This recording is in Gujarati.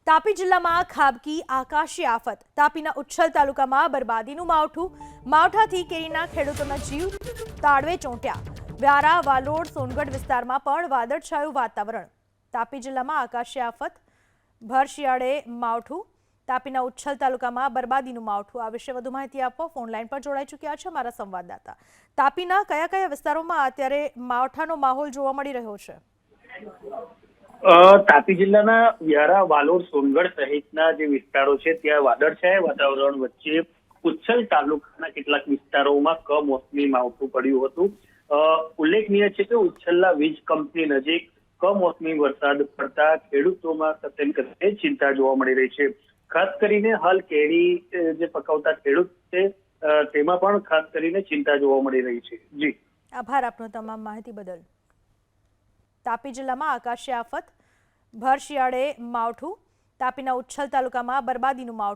તાપી જિલ્લામાં ખાબકી આકાશી આફત. તાપીના ઉચ્છલ તાલુકામાં બરબાદીનું માવઠું. માવઠાથી કેરીના ખેડૂતોના જીવ તાળવે ચોંટ્યા. વ્યારા, વાલોડ, સોનગઢ વિસ્તારમાં પણ વાદળછાયું વાતાવરણ. તાપી જિલ્લામાં આકાશી આફત, ભર શિયાળે માવઠું. તાપીના ઉચ્છલ તાલુકામાં બરબાદીનું માવઠું. આ વિશે વધુ માહિતી આપવા ફોનલાઈન પર જોડાઈ ચૂક્યા છે મારા સંવાદદાતા. તાપીના કયા કયા વિસ્તારોમાં અત્યારે માવઠાનો માહોલ જોવા મળી રહ્યો છે? તાપી જિલ્લાના વ્યારા, વાલોડ, સોનગઢ સહિતના જે વિસ્તારો છે ત્યાં વાદળછાયા વાતાવરણ વચ્ચે ઉચ્છલ તાલુકાના કેટલાક વિસ્તારોમાં કમોસમી માવઠું પડ્યું હતું. ઉલ્લેખનીય છે કે ઉચ્છલના વીજ કંપની નજીક કમોસમી વરસાદ પડતા ખેડૂતોમાં સતત ચિંતા જોવા મળી રહી છે. ખાસ કરીને હાલ કેરી જે પકવતા ખેડૂત છે તેમાં પણ ખાસ કરીને ચિંતા જોવા મળી રહી છે. જી, આભાર આપનો તમામ માહિતી બદલ. તાપી જિલ્લામાં આકાશી આફત, ભર શિયાળે માવઠું. તાપીના ઉચ્છલ તાલુકામાં બરબાદીનું માવઠું.